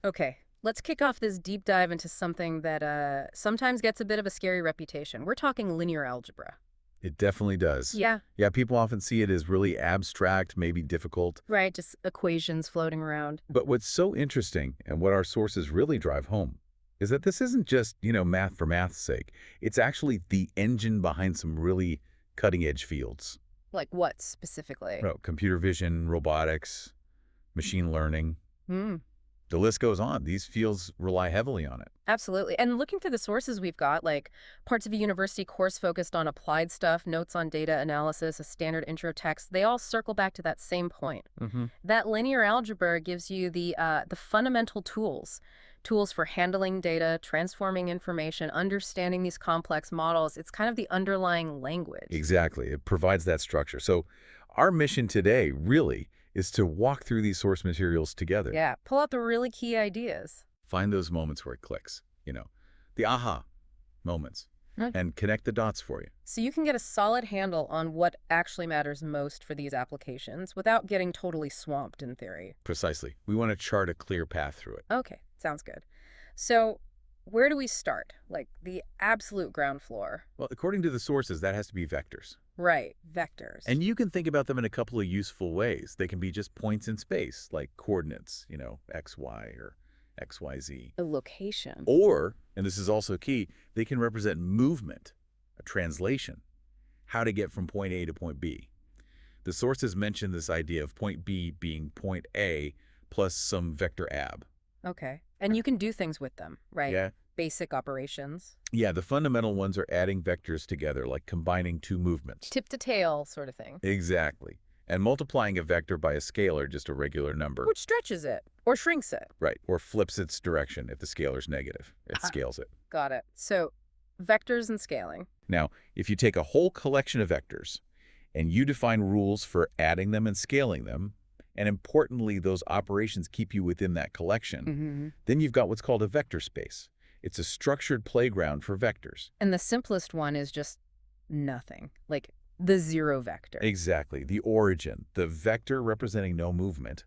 Okay, let's kick off this deep dive into something that sometimes gets a bit of a scary reputation. We're talking linear algebra. It definitely does. Yeah. Yeah, people often see it as really abstract, maybe difficult. Right, just equations floating around. But what's so interesting and what our sources really drive home is that this isn't just, math for math's sake. It's actually the engine behind some really cutting-edge fields. Like what specifically? Computer vision, robotics, machine learning. Hmm. The list goes on. These fields rely heavily on it. Absolutely. And looking through the sources we've got, like parts of a university course focused on applied stuff, notes on data analysis, a standard intro text, they all circle back to that same point. Hmm. That linear algebra gives you the fundamental tools for handling data, transforming information, understanding these complex models. It's kind of the underlying language. Exactly. It provides that structure. So our mission today really is to walk through these source materials together. Yeah, pull out the really key ideas. Find those moments where it clicks, the aha moments, Right. and connect the dots for you. So you can get a solid handle on what actually matters most for these applications without getting totally swamped in theory. Precisely. We want to chart a clear path through it. Okay, sounds good. So where do we start? Like the absolute ground floor. Well, according to the sources, that has to be vectors. Right, vectors. And you can think about them in a couple of useful ways. They can be just points in space, like coordinates, x, y, or x, y, z. A location. Or, and this is also key, they can represent movement, a translation, how to get from point A to point B. The sources mention this idea of point B being point A plus some vector ab. Okay. And you can do things with them, right? Yeah? Basic operations. Yeah, the fundamental ones are adding vectors together, like combining two movements. Tip to tail sort of thing. Exactly. And multiplying a vector by a scalar, just a regular number. Which stretches it or shrinks it. Right, or flips its direction if the scalar's negative. It Ah, scales it. got it. So vectors and scaling. Now, if you take a whole collection of vectors and you define rules for adding them and scaling them, and importantly, those operations keep you within that collection, Mm-hmm. then you've got what's called a vector space. It's a structured playground for vectors. And the simplest one is just nothing, like the zero vector. Exactly. The origin, the vector representing no movement,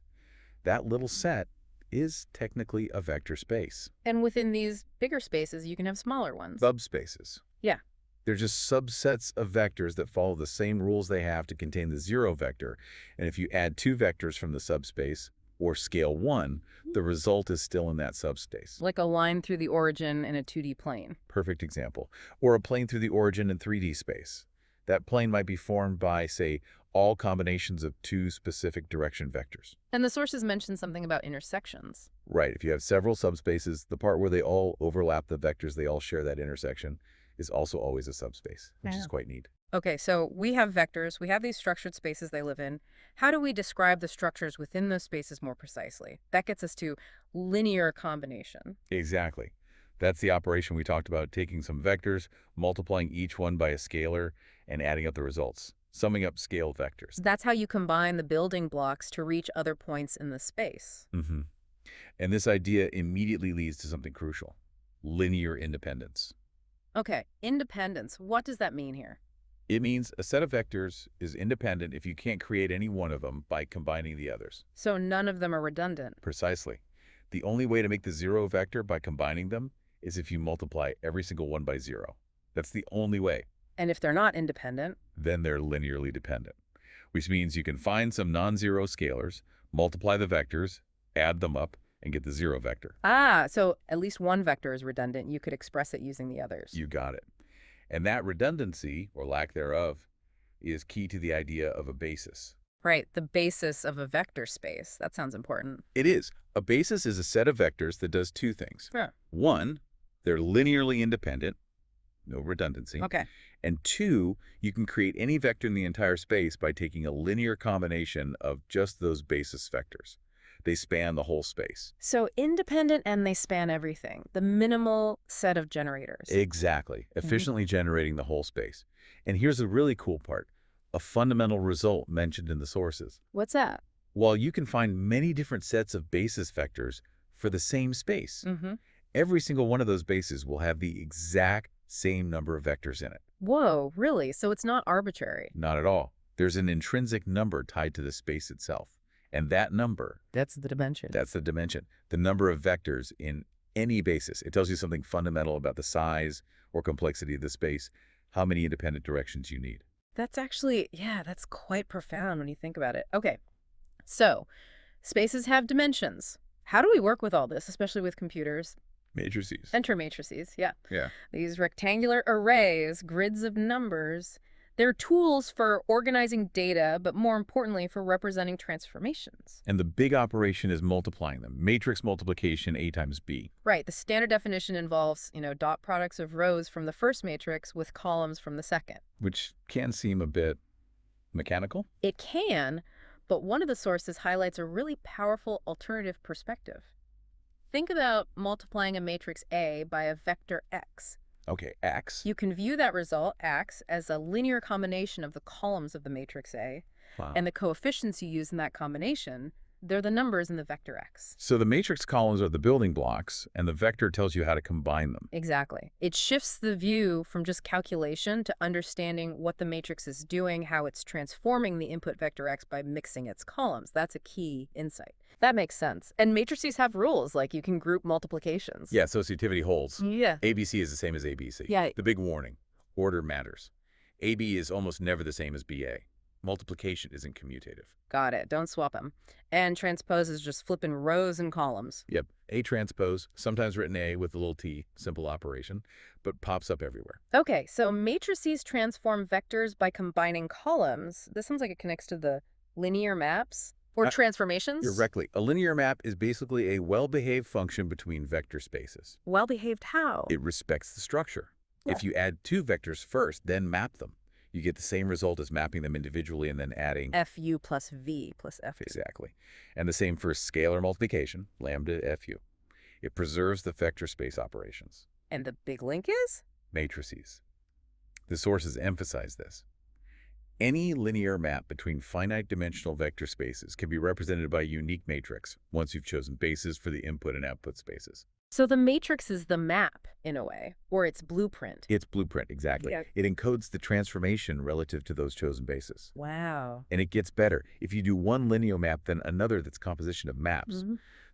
that little set is technically a vector space. And within these bigger spaces, you can have smaller ones. Subspaces. Yeah. They're just subsets of vectors that follow the same rules they have to contain the zero vector. And if you add two vectors from the subspace, or scale one, the result is still in that subspace. Like a line through the origin in a 2D plane. Perfect example. Or a plane through the origin in 3D space. That plane might be formed by, say, all combinations of two specific direction vectors. And the sources mention something about intersections. Right, if you have several subspaces, the part where they all overlap the vectors, they all share that intersection, is also always a subspace, which is quite neat. Okay, so we have vectors, we have these structured spaces they live in. How do we describe the structures within those spaces more precisely? That gets us to linear combination. Exactly. That's the operation we talked about, taking some vectors, multiplying each one by a scalar, and adding up the results, summing up scaled vectors. That's how you combine the building blocks to reach other points in the space. Hmm. And this idea immediately leads to something crucial: linear independence. Okay, independence. What does that mean here? It means a set of vectors is independent if you can't create any one of them by combining the others. So none of them are redundant. Precisely. The only way to make the zero vector by combining them is if you multiply every single one by zero. That's the only way. And if they're not independent, Then they're linearly dependent, which means you can find some non-zero scalars, multiply the vectors, add them up, and get the zero vector. so at least one vector is redundant. You could express it using the others. You got it. And that redundancy, or lack thereof, is key to the idea of a basis. Right, the basis of a vector space. That sounds important. It is. A basis is a set of vectors that does two things. Yeah. One, they're linearly independent, no redundancy. Okay. And two, you can create any vector in the entire space by taking a linear combination of just those basis vectors. They span the whole space. So independent and they span everything. The minimal set of generators. Exactly. Efficiently generating the whole space. And here's the really cool part: a fundamental result mentioned in the sources. What's that? While you can find many different sets of basis vectors for the same space, Mm-hmm. every single one of those bases will have the exact same number of vectors in it. Whoa, really? So it's not arbitrary. Not at all. There's an intrinsic number tied to the space itself. And that number, That's the dimension. that's the dimension, the number of vectors in any basis. It tells you something fundamental about the size or complexity of the space, how many independent directions you need. That's actually, yeah, that's quite profound when you think about it. Okay, so spaces have dimensions. How do we work with all this, especially with computers? Matrices. Enter matrices, yeah. Yeah. These rectangular arrays, grids of numbers, they're tools for organizing data, but more importantly, for representing transformations. And the big operation is multiplying them. Matrix multiplication, A times B. Right, the standard definition involves, dot products of rows from the first matrix with columns from the second. Which can seem a bit mechanical. It can, but one of the sources highlights a really powerful alternative perspective. Think about multiplying a matrix A by a vector X. Okay, X. You can view that result, X, as a linear combination of the columns of the matrix A, Wow. and the coefficients you use in that combination, they're the numbers in the vector X. So the matrix columns are the building blocks, and the vector tells you how to combine them. Exactly. It shifts the view from just calculation to understanding what the matrix is doing, how it's transforming the input vector X by mixing its columns. That's a key insight. That makes sense. And matrices have rules, like you can group multiplications. Yeah, associativity holds. Yeah. ABC is the same as ABC. Yeah. The big warning, order matters. AB is almost never the same as BA. Multiplication isn't commutative. Got it. Don't swap them. And transpose is just flipping rows and columns. Yep, A transpose, sometimes written A with a little t, simple operation, but pops up everywhere. Okay, so matrices transform vectors by combining columns. This sounds like it connects to the linear maps or transformations. Directly. A linear map is basically a well-behaved function between vector spaces. Well-behaved how? It respects the structure. Yeah. If you add two vectors first, then map them, you get the same result as mapping them individually and then adding FU plus V plus FU. Exactly. And the same for scalar multiplication, lambda FU. It preserves the vector space operations. And the big link is? Matrices. The sources emphasize this. Any linear map between finite dimensional vector spaces can be represented by a unique matrix once you've chosen bases for the input and output spaces. So the matrix is the map, in a way, or its blueprint. Its blueprint, exactly. Yeah. It encodes the transformation relative to those chosen bases. Wow. And it gets better. If you do one linear map, then another that's composition of maps.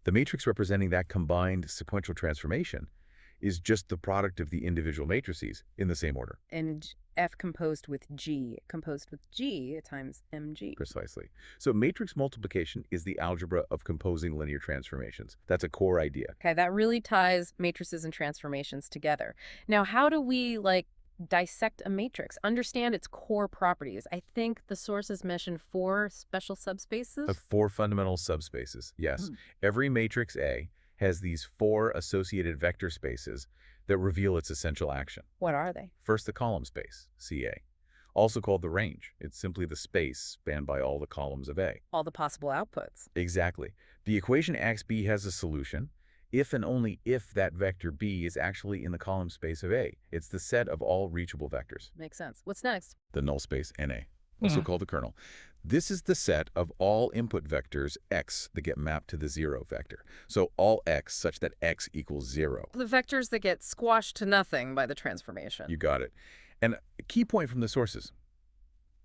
The matrix representing that combined sequential transformation is just the product of the individual matrices in the same order. And F composed with G times mg. Precisely. So matrix multiplication is the algebra of composing linear transformations. That's a core idea. Okay, that really ties matrices and transformations together. Now, how do we, dissect a matrix, understand its core properties? I think the sources mention 4 special subspaces. 4 fundamental subspaces, yes. Every matrix A has these 4 associated vector spaces that reveal its essential action. What are they? First, the column space, CA, also called the range. It's simply the space spanned by all the columns of A. All the possible outputs. Exactly. The equation AXB has a solution if and only if that vector B is actually in the column space of A. It's the set of all reachable vectors. Makes sense. What's next? The null space NA, also called the kernel. This is the set of all input vectors X that get mapped to the 0 vector. So all X such that X equals 0. The vectors that get squashed to nothing by the transformation. You got it. And a key point from the sources.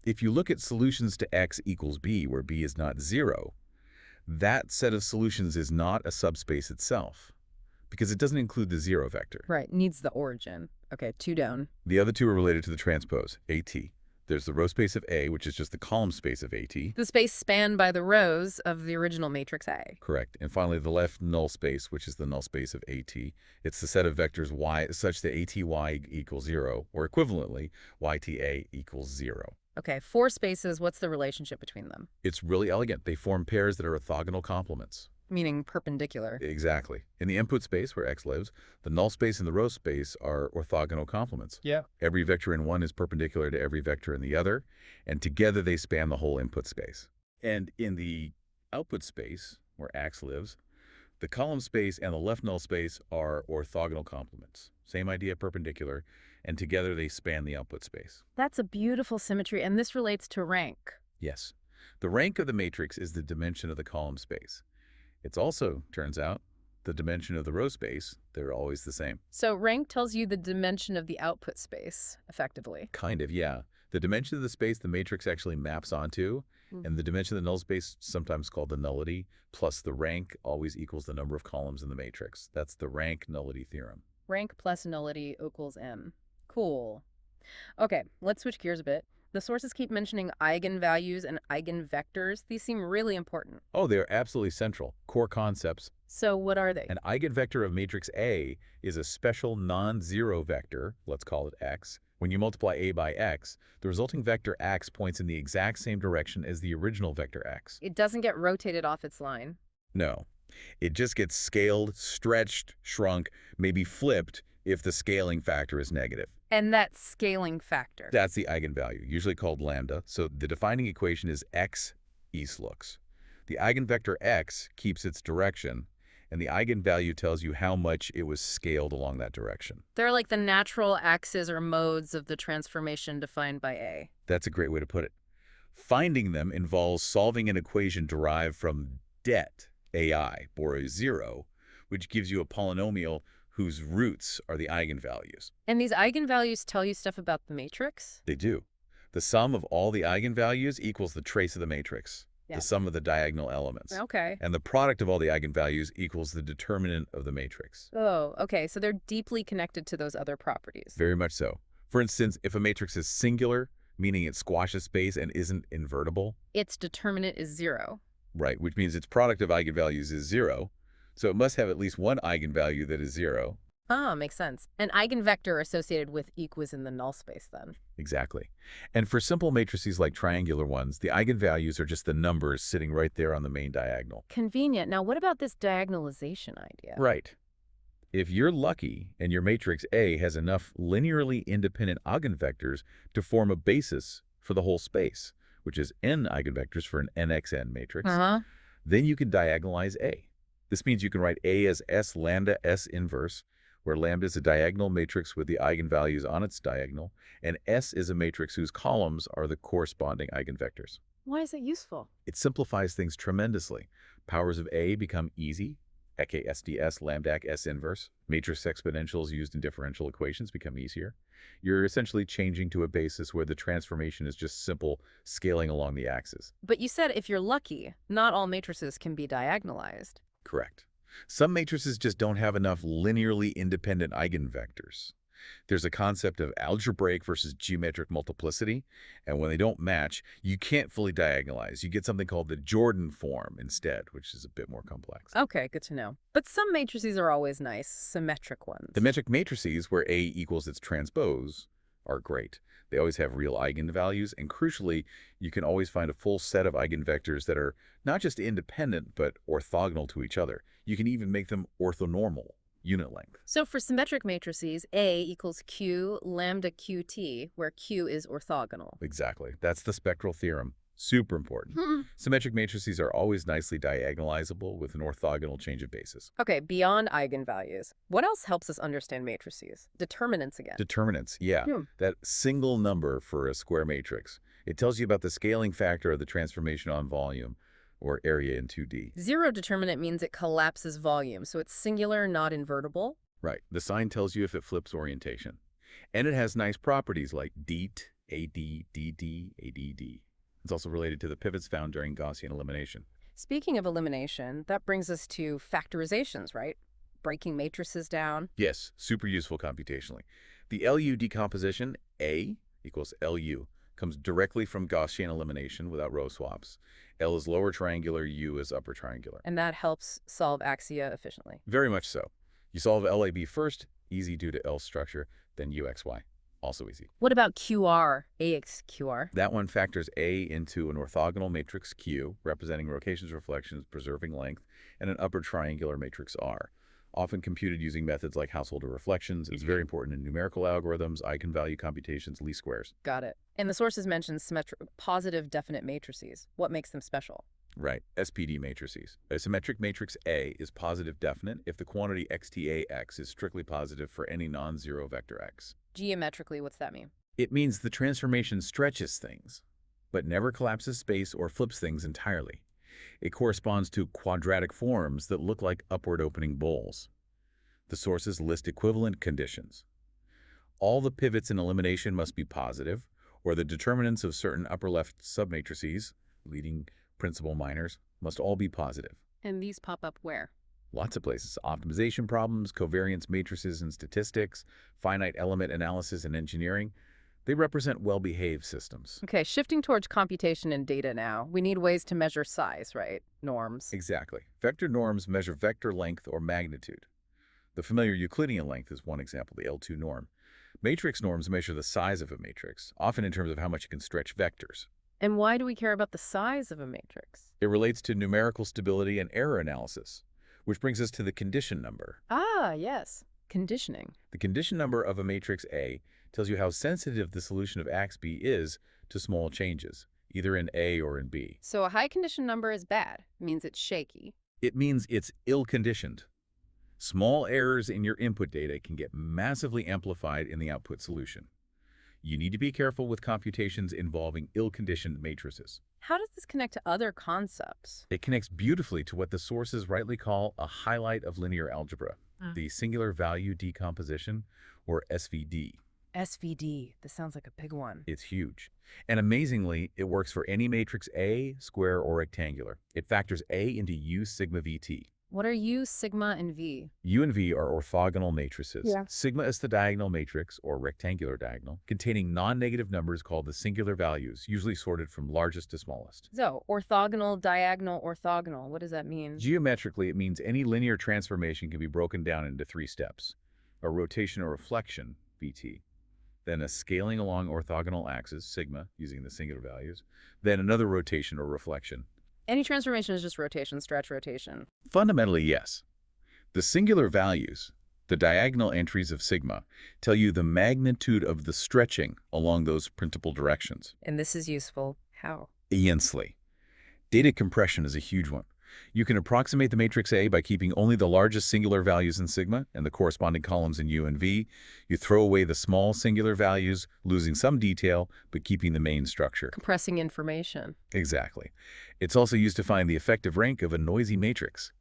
If you look at solutions to X equals B, where B is not 0, that set of solutions is not a subspace itself because it doesn't include the 0 vector. Right, needs the origin. Okay, 2 down. The other 2 are related to the transpose, AT. There's the row space of A, which is just the column space of AT. The space spanned by the rows of the original matrix A. Correct. And finally, the left null space, which is the null space of AT. It's the set of vectors Y such that ATY equals 0, or equivalently, YTA equals 0. Okay, 4 spaces, what's the relationship between them? It's really elegant. They form pairs that are orthogonal complements. Meaning perpendicular. Exactly. In the input space where X lives, the null space and the row space are orthogonal complements. Yeah. Every vector in one is perpendicular to every vector in the other, and together they span the whole input space. And in the output space where X lives, the column space and the left null space are orthogonal complements. Same idea, perpendicular, and together they span the output space. That's a beautiful symmetry, and this relates to rank. Yes. The rank of the matrix is the dimension of the column space. It's also, turns out, the dimension of the row space. They're always the same. So rank tells you the dimension of the output space, effectively. Kind of, yeah. The dimension of the space the matrix actually maps onto, Mm. and the dimension of the null space, sometimes called the nullity, plus the rank always equals the number of columns in the matrix. That's the rank nullity theorem. Rank plus nullity equals m. Cool. Okay, let's switch gears a bit. The sources keep mentioning eigenvalues and eigenvectors. These seem really important. Oh, they're absolutely central. Core concepts. So what are they? An eigenvector of matrix A is a special non-zero vector, let's call it x. When you multiply A by x, the resulting vector x points in the exact same direction as the original vector x. It doesn't get rotated off its line. No, it just gets scaled, stretched, shrunk, maybe flipped if the scaling factor is negative. And that scaling factor. That's the eigenvalue, usually called lambda. So the defining equation is x east looks. The eigenvector x keeps its direction, and the eigenvalue tells you how much it was scaled along that direction. They're like the natural axes or modes of the transformation defined by A. That's a great way to put it. Finding them involves solving an equation derived from det, AI, or 0, which gives you a polynomial whose roots are the eigenvalues. And these eigenvalues tell you stuff about the matrix? They do. The sum of all the eigenvalues equals the trace of the matrix, Yeah. the sum of the diagonal elements. Okay. And the product of all the eigenvalues equals the determinant of the matrix. Oh, okay. So they're deeply connected to those other properties. Very much so. For instance, if a matrix is singular, meaning it squashes space and isn't invertible, Its determinant is 0. right, which means its product of eigenvalues is 0, so it must have at least one eigenvalue that is 0. Ah, makes sense. An eigenvector associated with equals in the null space, then. Exactly. And for simple matrices like triangular ones, the eigenvalues are just the numbers sitting right there on the main diagonal. Convenient. Now, what about this diagonalization idea? Right. If you're lucky and your matrix A has enough linearly independent eigenvectors to form a basis for the whole space, which is n eigenvectors for an nxn matrix, Uh-huh. then you can diagonalize A. This means you can write A as S lambda S inverse, where lambda is a diagonal matrix with the eigenvalues on its diagonal, and S is a matrix whose columns are the corresponding eigenvectors. Why is it useful? It simplifies things tremendously. Powers of A become easy, aka SDS lambda S inverse. Matrix exponentials used in differential equations become easier. You're essentially changing to a basis where the transformation is just simple scaling along the axis. But you said if you're lucky, not all matrices can be diagonalized. Correct. Some matrices just don't have enough linearly independent eigenvectors. There's a concept of algebraic versus geometric multiplicity, and when they don't match, you can't fully diagonalize. You get something called the Jordan form instead, which is a bit more complex. Okay, good to know. But some matrices are always nice, symmetric ones. The metric matrices, where A equals its transpose, are great. They always have real eigenvalues, and crucially, you can always find a full set of eigenvectors that are not just independent, but orthogonal to each other. You can even make them orthonormal, unit length. So for symmetric matrices, A equals Q lambda QT, where Q is orthogonal. Exactly. That's the spectral theorem. Super important. Symmetric matrices are always nicely diagonalizable with an orthogonal change of basis. Okay, beyond eigenvalues, what else helps us understand matrices? Determinants again. Determinants, yeah. That single number for a square matrix. It tells you about the scaling factor of the transformation on volume, or area in 2D. Zero determinant means it collapses volume, so it's singular, not invertible. Right. The sign tells you if it flips orientation. And it has nice properties like det, AD, DD, ADD. It's also related to the pivots found during Gaussian elimination. Speaking of elimination, that brings us to factorizations, right? Breaking matrices down. Yes, super useful computationally. The LU decomposition, A equals LU, comes directly from Gaussian elimination without row swaps. L is lower triangular, U is upper triangular. And that helps solve axia efficiently. Very much so. You solve LAB first, easy due to L structure, then UXY. Also easy. What about QR, AXQR? That one factors A into an orthogonal matrix Q, representing rotations, reflections, preserving length, and an upper triangular matrix R. Often computed using methods like householder reflections. It's very important in numerical algorithms, eigenvalue computations, least squares. Got it. And the sources mention positive definite matrices. What makes them special? Right, SPD matrices. A symmetric matrix A is positive definite if the quantity xTAx is strictly positive for any non-zero vector x. Geometrically, what's that mean? It means the transformation stretches things, but never collapses space or flips things entirely. It corresponds to quadratic forms that look like upward opening bowls. The sources list equivalent conditions. All the pivots in elimination must be positive, or the determinants of certain upper-left submatrices, leading principal minors, must all be positive. And these pop up where? Lots of places. Optimization problems, covariance matrices in statistics, finite element analysis in engineering. They represent well-behaved systems. Okay, shifting towards computation and data now. We need ways to measure size, right? Norms. Exactly. Vector norms measure vector length or magnitude. The familiar Euclidean length is one example, the L2 norm. Matrix norms measure the size of a matrix, often in terms of how much it can stretch vectors. And why do we care about the size of a matrix? It relates to numerical stability and error analysis, which brings us to the condition number. Ah, yes. Conditioning. The condition number of a matrix A tells you how sensitive the solution of AXB is to small changes, either in A or in B. So a high condition number is bad. Means it's shaky. It means it's ill-conditioned. Small errors in your input data can get massively amplified in the output solution. You need to be careful with computations involving ill-conditioned matrices. How does this connect to other concepts? It connects beautifully to what the sources rightly call a highlight of linear algebra, the singular value decomposition, or SVD. SVD. This sounds like a big one. It's huge. And amazingly, it works for any matrix A, square, or rectangular. It factors A into U sigma VT. What are U, sigma, and V? U and V are orthogonal matrices. Yeah. Sigma is the diagonal matrix, or rectangular diagonal, containing non-negative numbers called the singular values, usually sorted from largest to smallest. So, orthogonal, diagonal, orthogonal. What does that mean? Geometrically, it means any linear transformation can be broken down into 3 steps. A rotation or reflection, VT. Then a scaling along orthogonal axis, sigma, using the singular values. Then another rotation or reflection. Any transformation is just rotation, stretch, rotation. Fundamentally, yes. The singular values, the diagonal entries of sigma, tell you the magnitude of the stretching along those principal directions. And this is useful. How? Immensely. Data compression is a huge one. You can approximate the matrix A by keeping only the largest singular values in sigma and the corresponding columns in U and V. You throw away the small singular values, losing some detail, but keeping the main structure. Compressing information. Exactly. It's also used to find the effective rank of a noisy matrix.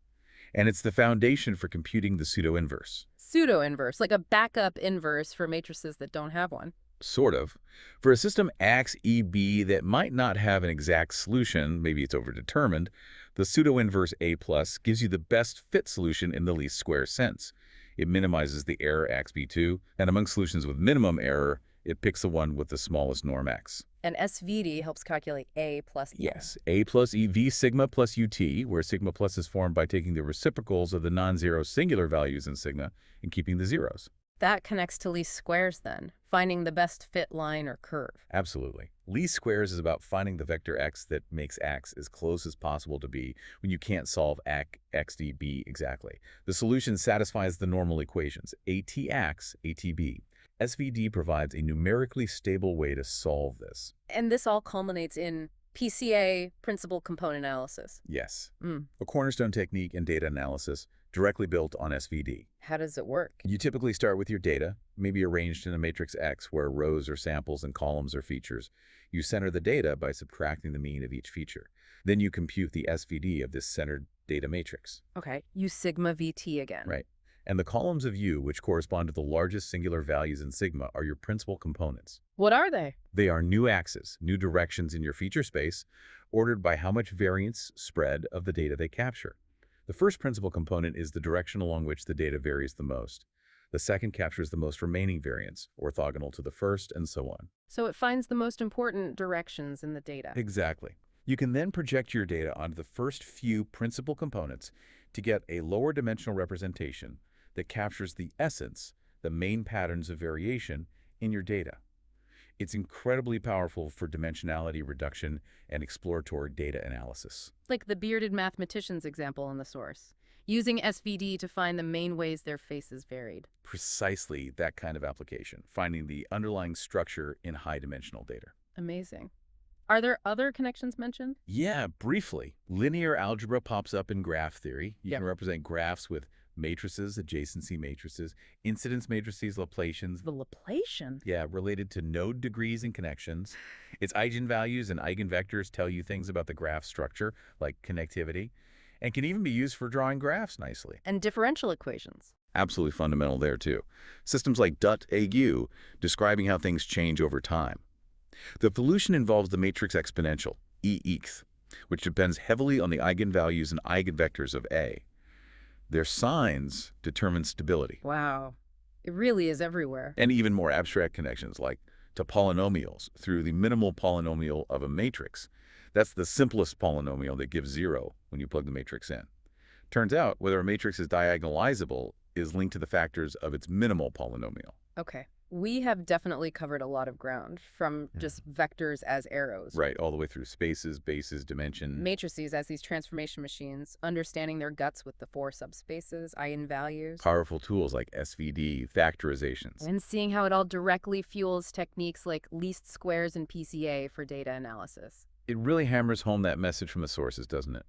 And it's the foundation for computing the pseudo-inverse. Pseudo-inverse, like a backup inverse for matrices that don't have one. Sort of. For a system AXEB that might not have an exact solution, maybe it's overdetermined, the pseudo-inverse A+ gives you the best fit solution in the least square sense. It minimizes the error AXB2, and among solutions with minimum error, it picks the one with the smallest norm X. And SVD helps calculate A plus E. Yes, A plus EV sigma plus UT, where sigma plus is formed by taking the reciprocals of the non-zero singular values in sigma and keeping the zeros. That connects to least squares then, finding the best fit line or curve. Absolutely. Least squares is about finding the vector x that makes x as close as possible to b when you can't solve xdb exactly. The solution satisfies the normal equations, ATX, ATB. SVD provides a numerically stable way to solve this. And this all culminates in PCA, principal component analysis. Yes. A cornerstone technique in data analysis directly built on SVD. How does it work? You typically start with your data, maybe arranged in a matrix X where rows are samples and columns are features. You center the data by subtracting the mean of each feature. Then you compute the SVD of this centered data matrix. Okay, U sigma VT again. Right. And the columns of U, which correspond to the largest singular values in sigma, are your principal components. What are they? They are new axes, new directions in your feature space, ordered by how much variance spread of the data they capture. The first principal component is the direction along which the data varies the most. The second captures the most remaining variance, orthogonal to the first, and so on. So it finds the most important directions in the data. Exactly. You can then project your data onto the first few principal components to get a lower dimensional representation that captures the essence, the main patterns of variation in your data. It's incredibly powerful for dimensionality reduction and exploratory data analysis. Like the bearded mathematicians example in the source, using SVD to find the main ways their faces varied. Precisely that kind of application, finding the underlying structure in high-dimensional data. Amazing. Are there other connections mentioned? Yeah, briefly. Linear algebra pops up in graph theory. You can represent graphs with matrices, adjacency matrices, incidence matrices, Laplacians. The Laplacian? Yeah, related to node degrees and connections. Its eigenvalues and eigenvectors tell you things about the graph structure, like connectivity, and can even be used for drawing graphs nicely. And differential equations. Absolutely fundamental there, too. Systems like DUT-AU, describing how things change over time. The solution involves the matrix exponential, E(eth), which depends heavily on the eigenvalues and eigenvectors of A. Their signs determine stability, Wow. It really is everywhere. and even more abstract connections like to polynomials through the minimal polynomial of a matrix. That's the simplest polynomial that gives 0 when you plug the matrix in. Turns out, whether a matrix is diagonalizable is linked to the factors of its minimal polynomial. Okay. We have definitely covered a lot of ground, from Yeah. just vectors as arrows, Right, all the way through spaces, bases, dimension. matrices as these transformation machines, understanding their guts with the four subspaces, eigenvalues, Powerful tools like SVD, factorizations. and seeing how it all directly fuels techniques like least squares and PCA for data analysis. It really hammers home that message from the sources, doesn't it?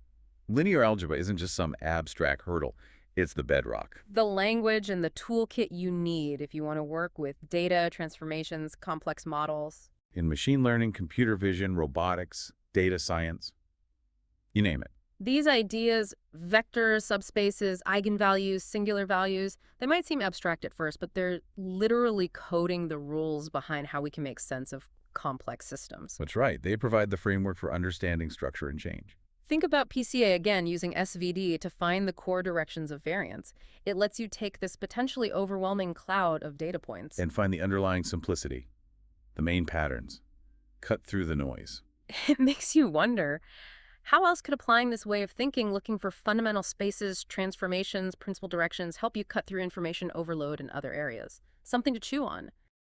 Linear algebra isn't just some abstract hurdle. It's the bedrock. The language and the toolkit you need if you want to work with data, transformations, complex models. In machine learning, computer vision, robotics, data science, you name it. These ideas, vectors, subspaces, eigenvalues, singular values, they might seem abstract at first, but they're literally coding the rules behind how we can make sense of complex systems. That's right. They provide the framework for understanding structure and change. Think about PCA again using SVD to find the core directions of variance. It lets you take this potentially overwhelming cloud of data points And find the underlying simplicity, the main patterns, cut through the noise. It makes you wonder, how else could applying this way of thinking, looking for fundamental spaces, transformations, principal directions, help you cut through information overload in other areas? Something to chew on.